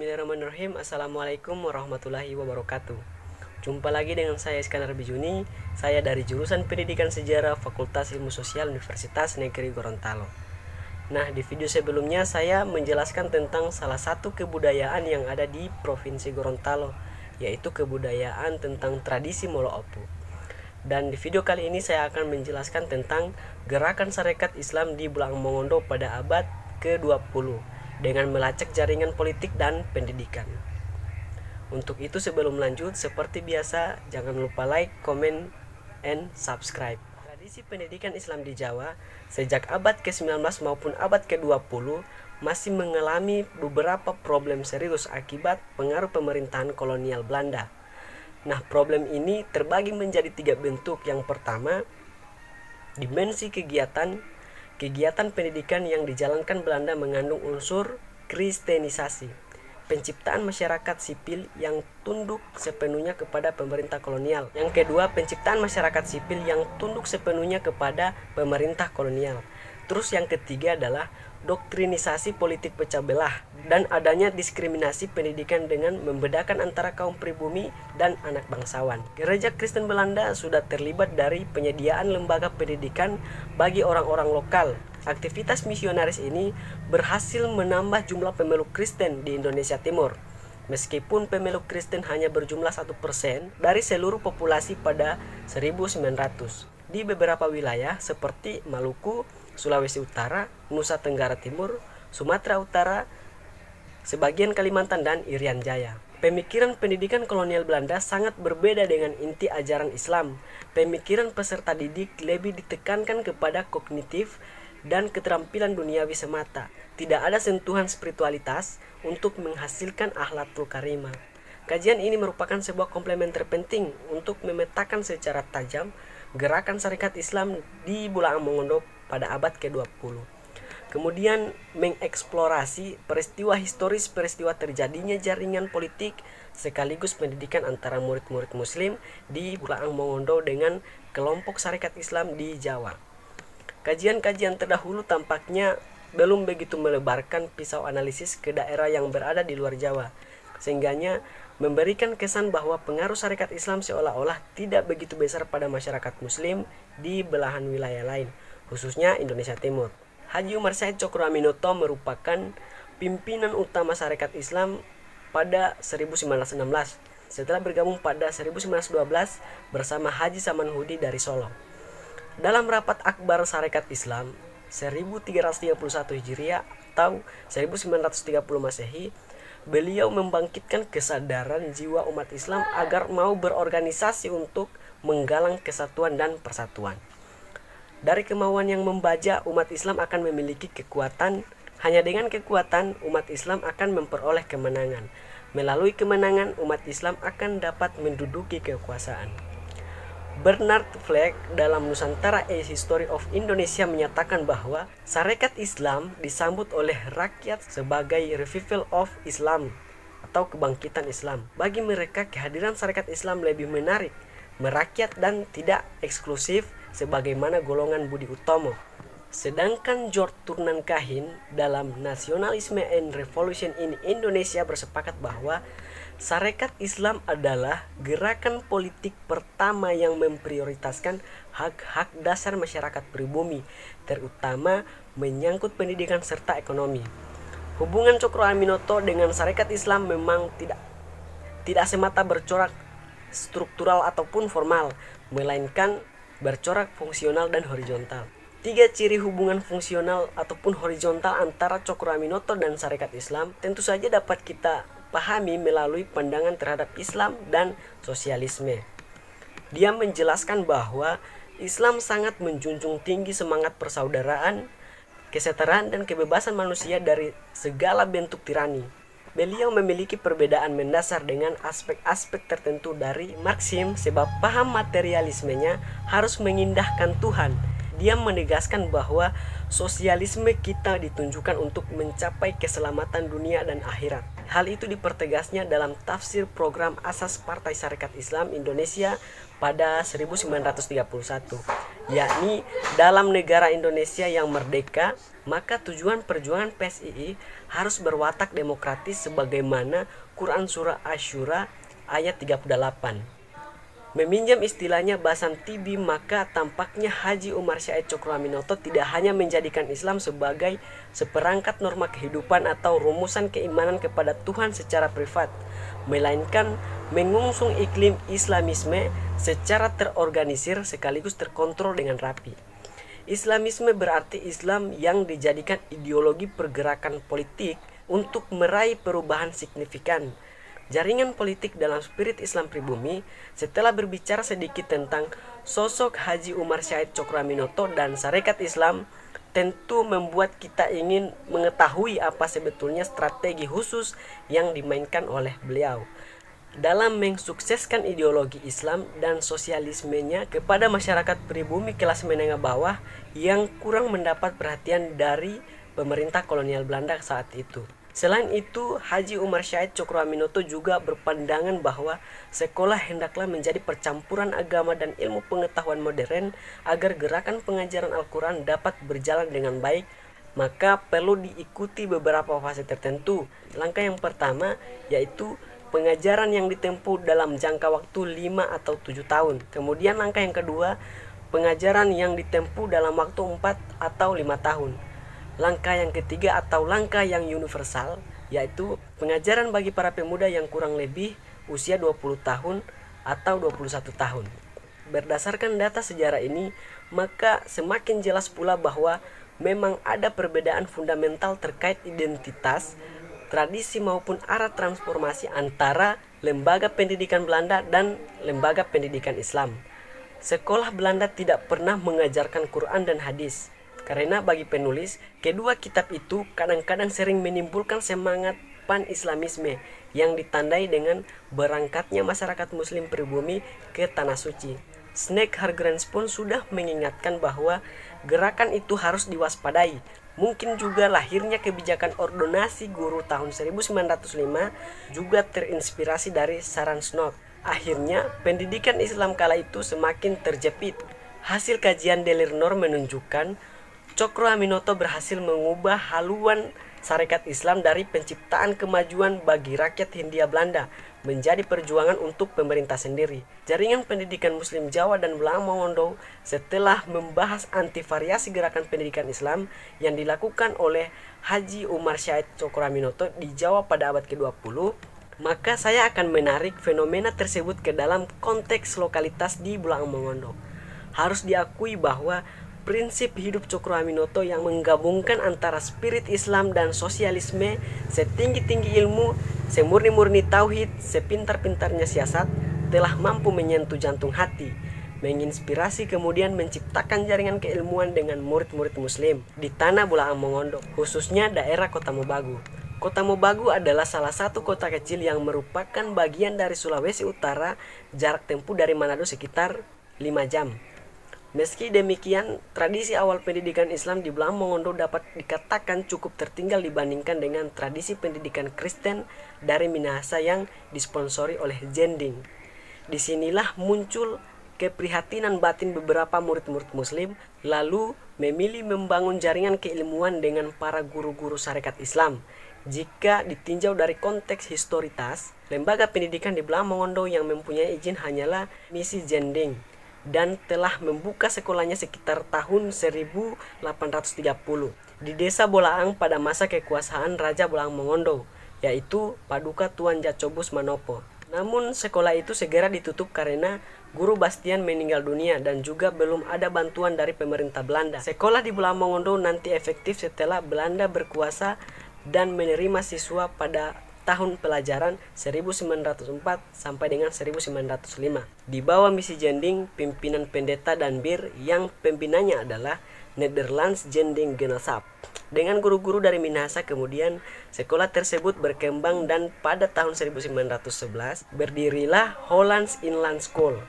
Bismillahirrahmanirrahim. Assalamualaikum warahmatullahi wabarakatuh. Jumpa lagi dengan saya Iskandar Bijuni. Saya dari jurusan Pendidikan Sejarah Fakultas Ilmu Sosial Universitas Negeri Gorontalo. Nah, di video sebelumnya saya menjelaskan tentang salah satu kebudayaan yang ada di Provinsi Gorontalo, yaitu kebudayaan tentang tradisi Molo Opu. Dan di video kali ini saya akan menjelaskan tentang gerakan Sarekat Islam di Bulaang Mongondo pada abad ke-20 dengan melacak jaringan politik dan pendidikan. Untuk itu sebelum lanjut, seperti biasa jangan lupa like, comment, and subscribe. Tradisi pendidikan Islam di Jawa sejak abad ke-19 maupun abad ke-20 masih mengalami beberapa problem serius akibat pengaruh pemerintahan kolonial Belanda. Nah, problem ini terbagi menjadi 3 bentuk. Yang pertama, dimensi Kegiatan pendidikan yang dijalankan Belanda mengandung unsur kristenisasi, penciptaan masyarakat sipil yang tunduk sepenuhnya kepada pemerintah kolonial. Yang kedua, penciptaan masyarakat sipil yang tunduk sepenuhnya kepada pemerintah kolonial. Terus yang ketiga adalah doktrinisasi politik pecah belah dan adanya diskriminasi pendidikan dengan membedakan antara kaum pribumi dan anak bangsawan. Gereja Kristen Belanda sudah terlibat dari penyediaan lembaga pendidikan bagi orang-orang lokal. Aktivitas misionaris ini berhasil menambah jumlah pemeluk Kristen di Indonesia Timur. Meskipun pemeluk Kristen hanya berjumlah 1% dari seluruh populasi pada 1900. Di beberapa wilayah seperti Maluku, Sulawesi Utara, Nusa Tenggara Timur, Sumatera Utara, sebagian Kalimantan, dan Irian Jaya. Pemikiran pendidikan kolonial Belanda sangat berbeda dengan inti ajaran Islam. Pemikiran peserta didik lebih ditekankan kepada kognitif dan keterampilan duniawi semata. Tidak ada sentuhan spiritualitas untuk menghasilkan akhlakul karimah. Kajian ini merupakan sebuah komplement terpenting untuk memetakan secara tajam gerakan Sarekat Islam di Bulaang Mongondo pada abad ke-20. Kemudian mengeksplorasi peristiwa historis, peristiwa terjadinya jaringan politik sekaligus pendidikan antara murid-murid muslim di Bulaang Mongondo dengan kelompok Sarekat Islam di Jawa. Kajian-kajian terdahulu tampaknya belum begitu melebarkan pisau analisis ke daerah yang berada di luar Jawa, sehingganya memberikan kesan bahwa pengaruh Sarekat Islam seolah-olah tidak begitu besar pada masyarakat muslim di belahan wilayah lain, khususnya Indonesia Timur. Haji Umar Said Cokroaminoto merupakan pimpinan utama Sarekat Islam pada 1916 setelah bergabung pada 1912 bersama Haji Samanhudi dari Solo. Dalam rapat akbar Sarekat Islam 1331 Hijriah atau 1930 Masehi, beliau membangkitkan kesadaran jiwa umat Islam agar mau berorganisasi untuk menggalang kesatuan dan persatuan. Dari kemauan yang membaja, umat Islam akan memiliki kekuatan. Hanya dengan kekuatan, umat Islam akan memperoleh kemenangan. Melalui kemenangan, umat Islam akan dapat menduduki kekuasaan. Bernard Fleck dalam Nusantara A History of Indonesia menyatakan bahwa Sarekat Islam disambut oleh rakyat sebagai revival of Islam atau kebangkitan Islam. Bagi mereka, kehadiran Sarekat Islam lebih menarik, merakyat, dan tidak eksklusif sebagaimana golongan Budi Utomo. Sedangkan George Turnan Kahin dalam Nationalism and Revolution in Indonesia bersepakat bahwa Sarekat Islam adalah gerakan politik pertama yang memprioritaskan hak-hak dasar masyarakat pribumi, terutama menyangkut pendidikan serta ekonomi. Hubungan Cokroaminoto dengan Sarekat Islam memang tidak semata bercorak struktural ataupun formal, melainkan bercorak fungsional dan horizontal. 3 ciri hubungan fungsional ataupun horizontal antara Cokroaminoto dan Sarekat Islam tentu saja dapat kita pahami melalui pandangan terhadap Islam dan sosialisme. Dia menjelaskan bahwa Islam sangat menjunjung tinggi semangat persaudaraan, kesetaraan, dan kebebasan manusia dari segala bentuk tirani. Beliau memiliki perbedaan mendasar dengan aspek-aspek tertentu dari Marxisme sebab paham materialismenya harus mengindahkan Tuhan. Dia menegaskan bahwa sosialisme kita ditunjukkan untuk mencapai keselamatan dunia dan akhirat. Hal itu dipertegasnya dalam tafsir program asas Partai Sarekat Islam Indonesia pada 1931. yakni dalam negara Indonesia yang merdeka, maka tujuan perjuangan PSII harus berwatak demokratis sebagaimana Quran Surah Asy-Syura ayat 38. Meminjam istilahnya Basan Tibi, maka tampaknya Haji Umar Syahid Cokroaminoto tidak hanya menjadikan Islam sebagai seperangkat norma kehidupan atau rumusan keimanan kepada Tuhan secara privat, melainkan mengusung iklim Islamisme secara terorganisir sekaligus terkontrol dengan rapi. Islamisme berarti Islam yang dijadikan ideologi pergerakan politik untuk meraih perubahan signifikan. Jaringan politik dalam spirit Islam pribumi setelah berbicara sedikit tentang sosok Haji Umar Syahid Cokroaminoto dan Sarekat Islam, tentu membuat kita ingin mengetahui apa sebetulnya strategi khusus yang dimainkan oleh beliau dalam mensukseskan ideologi Islam dan sosialismenya kepada masyarakat pribumi kelas menengah bawah yang kurang mendapat perhatian dari pemerintah kolonial Belanda saat itu. Selain itu, Haji Umar Syahid Cokroaminoto juga berpandangan bahwa sekolah hendaklah menjadi percampuran agama dan ilmu pengetahuan modern agar gerakan pengajaran Al-Quran dapat berjalan dengan baik, maka perlu diikuti beberapa fase tertentu. Langkah yang pertama yaitu pengajaran yang ditempuh dalam jangka waktu 5 atau 7 tahun. Kemudian langkah yang kedua, pengajaran yang ditempuh dalam waktu 4 atau 5 tahun. Langkah yang ketiga atau langkah yang universal yaitu pengajaran bagi para pemuda yang kurang lebih usia 20 tahun atau 21 tahun. Berdasarkan data sejarah ini, maka semakin jelas pula bahwa memang ada perbedaan fundamental terkait identitas, tradisi maupun arah transformasi antara lembaga pendidikan Belanda dan lembaga pendidikan Islam. Sekolah Belanda tidak pernah mengajarkan Quran dan hadis. Karena bagi penulis, kedua kitab itu kadang-kadang sering menimbulkan semangat pan-islamisme yang ditandai dengan berangkatnya masyarakat muslim pribumi ke Tanah Suci. Snake Hargrens pun sudah mengingatkan bahwa gerakan itu harus diwaspadai. Mungkin juga lahirnya kebijakan ordonasi guru tahun 1905 juga terinspirasi dari saran Snok. Akhirnya, pendidikan Islam kala itu semakin terjepit. Hasil kajian Delirnor menunjukkan Cokroaminoto berhasil mengubah haluan Sarekat Islam dari penciptaan kemajuan bagi rakyat Hindia Belanda menjadi perjuangan untuk pemerintah sendiri. Jaringan pendidikan Muslim Jawa dan Belang Mongondo setelah membahas antivariasi gerakan pendidikan Islam yang dilakukan oleh Haji Umar Syahid Cokroaminoto di Jawa pada abad ke-20, maka saya akan menarik fenomena tersebut ke dalam konteks lokalitas di Belang Mongondo. Harus diakui bahwa prinsip hidup Cokroaminoto yang menggabungkan antara spirit Islam dan sosialisme, setinggi-tinggi ilmu, semurni-murni tauhid, sepintar-pintarnya siasat, telah mampu menyentuh jantung hati, menginspirasi kemudian menciptakan jaringan keilmuan dengan murid-murid muslim di tanah Belang Mongondo, khususnya daerah Kota Mobagu. Kota Mobagu adalah salah satu kota kecil yang merupakan bagian dari Sulawesi Utara, jarak tempuh dari Manado sekitar 5 jam. Meski demikian, tradisi awal pendidikan Islam di Belang Mongondo dapat dikatakan cukup tertinggal dibandingkan dengan tradisi pendidikan Kristen dari Minahasa yang disponsori oleh Jending. Disinilah muncul keprihatinan batin beberapa murid-murid muslim, lalu memilih membangun jaringan keilmuan dengan para guru-guru Sarekat Islam. Jika ditinjau dari konteks historitas, lembaga pendidikan di Belang Mongondo yang mempunyai izin hanyalah misi Jending dan telah membuka sekolahnya sekitar tahun 1830 di desa Bolaang pada masa kekuasaan Raja Belang Mongondo, yaitu Paduka Tuan Jacobus Manopo. Namun sekolah itu segera ditutup karena Guru Bastian meninggal dunia dan juga belum ada bantuan dari pemerintah Belanda. Sekolah di Belang Mongondo nanti efektif setelah Belanda berkuasa dan menerima siswa pada tahun pelajaran 1904 sampai dengan 1905. Di bawah misi Jending, pimpinan pendeta dan bir yang pembinanya adalah Nederlands Jending Genootschap. Dengan guru-guru dari Minahasa kemudian sekolah tersebut berkembang dan pada tahun 1911 berdirilah Hollands Inland School.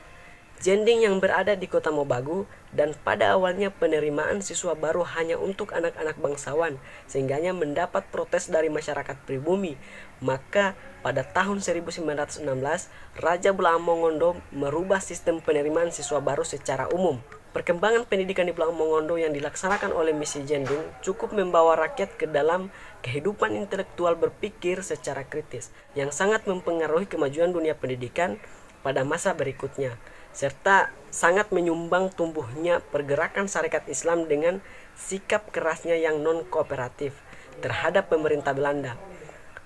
Jending yang berada di Kota Mobagu dan pada awalnya penerimaan siswa baru hanya untuk anak-anak bangsawan sehingganya mendapat protes dari masyarakat pribumi. Maka pada tahun 1916 Raja Belang Mongondo merubah sistem penerimaan siswa baru secara umum. Perkembangan pendidikan di Pulau Mongondo yang dilaksanakan oleh misi Jending cukup membawa rakyat ke dalam kehidupan intelektual berpikir secara kritis yang sangat mempengaruhi kemajuan dunia pendidikan pada masa berikutnya, serta sangat menyumbang tumbuhnya pergerakan syarikat Islam dengan sikap kerasnya yang non-kooperatif terhadap pemerintah Belanda.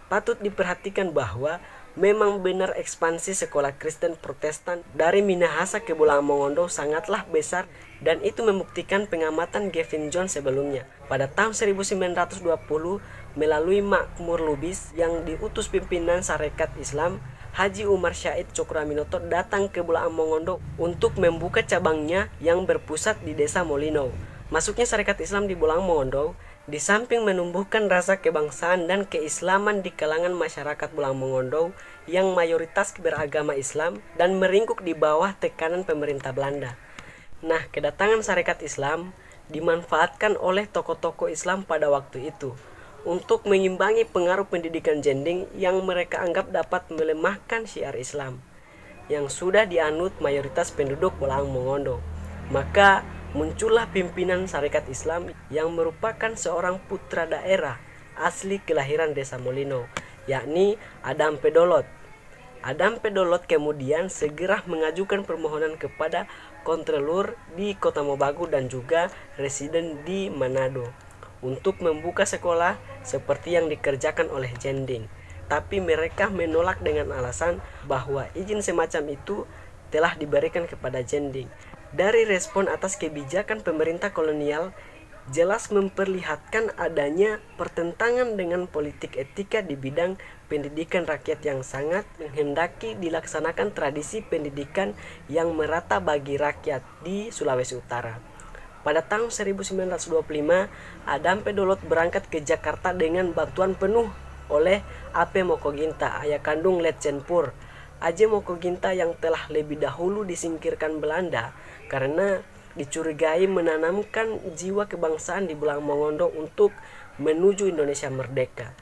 Patut diperhatikan bahwa memang benar ekspansi sekolah Kristen Protestan dari Minahasa ke Pulau Mongondo sangatlah besar, dan itu membuktikan pengamatan Gavin Jones sebelumnya. Pada tahun 1920 melalui Makmur Lubis yang diutus pimpinan Sarekat Islam, Haji Umar Syahid Cokroaminoto datang ke Pulau Mongondo untuk membuka cabangnya yang berpusat di Desa Molino. Masuknya Sarekat Islam di Pulau Mongondo di samping menumbuhkan rasa kebangsaan dan keislaman di kalangan masyarakat Pulau Mongondo yang mayoritas beragama Islam dan meringkuk di bawah tekanan pemerintah Belanda. Nah, kedatangan Sarekat Islam dimanfaatkan oleh tokoh-tokoh Islam pada waktu itu untuk mengimbangi pengaruh pendidikan Jending yang mereka anggap dapat melemahkan syiar Islam yang sudah dianut mayoritas penduduk Pulau Mongondo. Maka muncullah pimpinan Sarekat Islam yang merupakan seorang putra daerah asli kelahiran Desa Molino, yakni Adam Pedolot. Adam Pedolot kemudian segera mengajukan permohonan kepada Kontrelur di Kota Mobagu dan juga residen di Manado untuk membuka sekolah seperti yang dikerjakan oleh Jending. Tapi mereka menolak dengan alasan bahwa izin semacam itu telah diberikan kepada Jending. Dari respon atas kebijakan pemerintah kolonial jelas memperlihatkan adanya pertentangan dengan politik etika di bidang pendidikan rakyat yang sangat menghendaki dilaksanakan tradisi pendidikan yang merata bagi rakyat di Sulawesi Utara. Pada tahun 1925, Adam Pedolot berangkat ke Jakarta dengan bantuan penuh oleh A.P. Mokoginta, ayah kandung Letjen Pur. A.J. Mokoginta yang telah lebih dahulu disingkirkan Belanda karena dicurigai menanamkan jiwa kebangsaan di Pulau Mongondo untuk menuju Indonesia merdeka.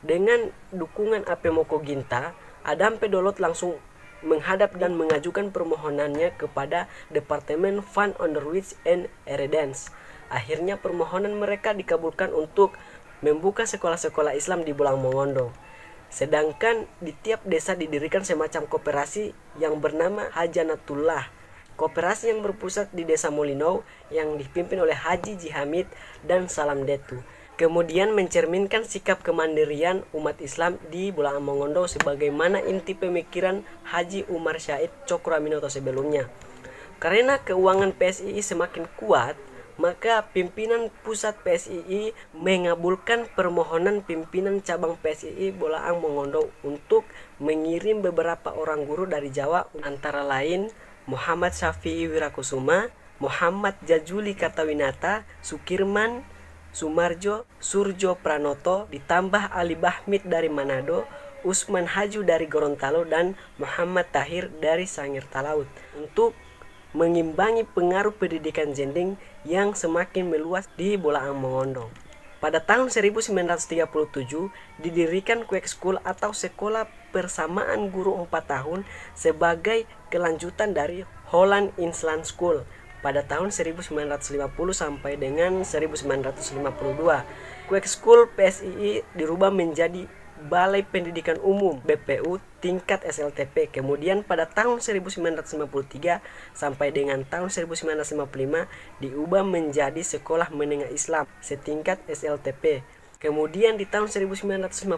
Dengan dukungan A.P. Mokoginta, Adam Pedolot langsung menghadap dan mengajukan permohonannya kepada Departemen Van Onderwijs en Eredens. Akhirnya permohonan mereka dikabulkan untuk membuka sekolah-sekolah Islam di Pulau Mongondo. Sedangkan di tiap desa didirikan semacam koperasi yang bernama Hajanatullah. Koperasi yang berpusat di Desa Molino yang dipimpin oleh Haji Jihamid dan Salam Detu. Kemudian mencerminkan sikap kemandirian umat Islam di Pulau Mongondo sebagaimana inti pemikiran Haji Umar Syahid Cokroaminoto sebelumnya. Karena keuangan PSII semakin kuat, maka pimpinan pusat PSII mengabulkan permohonan pimpinan cabang PSII Bolaang Mongondo untuk mengirim beberapa orang guru dari Jawa, antara lain Muhammad Syafi'i Wirakusuma, Muhammad Jajuli Kartawinata, Sukirman, Sumarjo, Surjo Pranoto, ditambah Ali Bahmid dari Manado, Usman Haju dari Gorontalo, dan Muhammad Tahir dari Sangir Talaut untuk mengimbangi pengaruh pendidikan Jending yang semakin meluas di Bolaang Mongondo. Pada tahun 1937 didirikan Kwek School atau sekolah persamaan guru 4 tahun sebagai kelanjutan dari Holland Inland School pada tahun 1950 sampai dengan 1952. Kwek School PSII dirubah menjadi Balai Pendidikan Umum BPU tingkat SLTP. Kemudian pada tahun 1953 sampai dengan tahun 1955 diubah menjadi Sekolah Menengah Islam setingkat SLTP. Kemudian di tahun 1956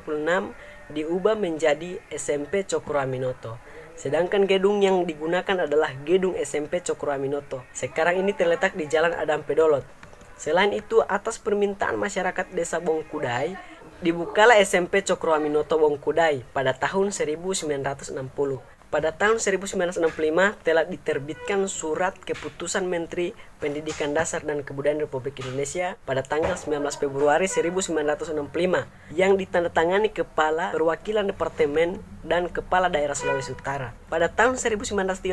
diubah menjadi SMP Cokroaminoto. Sedangkan gedung yang digunakan adalah gedung SMP Cokroaminoto. Sekarang ini terletak di Jalan Adam Pedolot. Selain itu, atas permintaan masyarakat Desa Bongkudai, dibukalah SMP Cokroaminoto Bongkudai pada tahun 1960. Pada tahun 1965 telah diterbitkan surat keputusan Menteri Pendidikan Dasar dan Kebudayaan Republik Indonesia pada tanggal 19 Februari 1965 yang ditandatangani Kepala Perwakilan Departemen dan Kepala Daerah Sulawesi Utara. Pada tahun 1939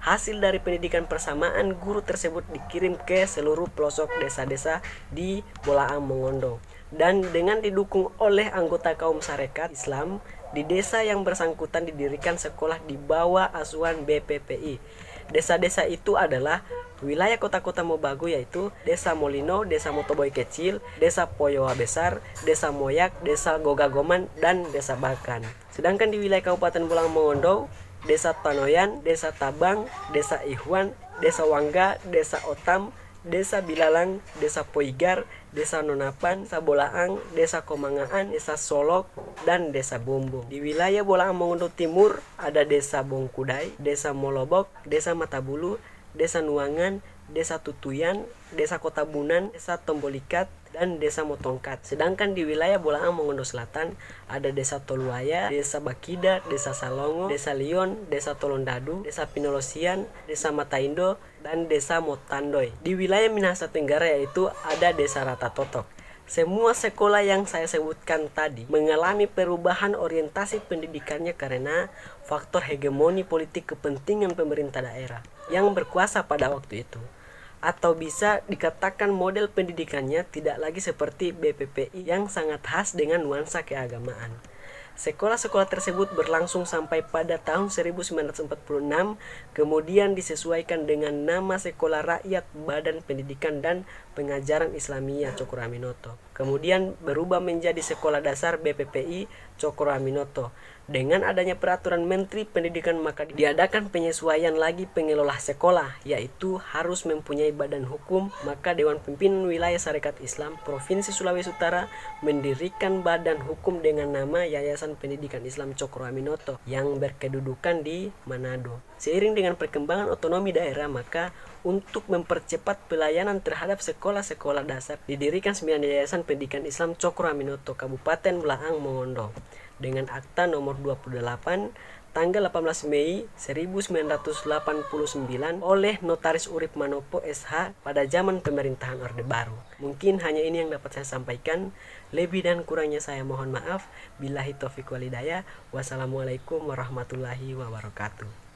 hasil dari pendidikan persamaan guru tersebut dikirim ke seluruh pelosok desa-desa di Bolaang Mongondo. Dan dengan didukung oleh anggota kaum Sarekat Islam, di desa yang bersangkutan didirikan sekolah di bawah asuhan BPPI. Desa-desa itu adalah wilayah kota-kota Mobagu, yaitu Desa Molino, Desa Motoboy Kecil, Desa Poyowa Besar, Desa Moyak, Desa Gogagoman, dan Desa Bakan. Sedangkan di wilayah Kabupaten Bolang Mongondo, Desa Tanoyan, Desa Tabang, Desa Ihuan, Desa Wangga, Desa Otam, Desa Bilalang, Desa Poigar, Desa Nonapan, Desa Bolaang, Desa Komangaan, Desa Solok, dan Desa Bumbung. Di wilayah Bolang Mongondo Timur ada Desa Bongkudai, Desa Molobok, Desa Matabulu, Desa Nuangan, Desa Tutuyan, Desa Kota Bunan, Desa Tombolikat, dan Desa Motongkat. Sedangkan di wilayah Bolang Mongondo Selatan ada Desa Toluaya, Desa Bakida, Desa Salongo, Desa Lion, Desa Tolondadu, Desa Pinolosian, Desa Mataindo, dan Desa Motandoy. Di wilayah Minahasa Tenggara yaitu ada Desa Ratatotok. Semua sekolah yang saya sebutkan tadi mengalami perubahan orientasi pendidikannya karena faktor hegemoni politik kepentingan pemerintah daerah yang berkuasa pada waktu itu. Atau bisa dikatakan model pendidikannya tidak lagi seperti BPPI yang sangat khas dengan nuansa keagamaan. Sekolah-sekolah tersebut berlangsung sampai pada tahun 1946, kemudian disesuaikan dengan nama Sekolah Rakyat Badan Pendidikan dan Pengajaran Islamiyah Cokro Aminoto. Kemudian berubah menjadi Sekolah Dasar BPPI Cokro Aminoto. Dengan adanya peraturan Menteri Pendidikan maka diadakan penyesuaian lagi pengelola sekolah, yaitu harus mempunyai badan hukum. Maka Dewan Pimpinan Wilayah Sarekat Islam Provinsi Sulawesi Utara mendirikan badan hukum dengan nama Yayasan Pendidikan Islam Cokro Aminoto yang berkedudukan di Manado. Seiring dengan perkembangan otonomi daerah, maka untuk mempercepat pelayanan terhadap sekolah-sekolah dasar didirikan 9 Yayasan Pendidikan Islam Cokro Aminoto Kabupaten Bolang Mongondo dengan akta nomor 28 tanggal 18 Mei 1989 oleh Notaris Urip Manopo SH pada zaman pemerintahan Orde Baru. Mungkin hanya ini yang dapat saya sampaikan. Lebih dan kurangnya saya mohon maaf. Billahi taufiq wal hidayah. Wassalamualaikum warahmatullahi wabarakatuh.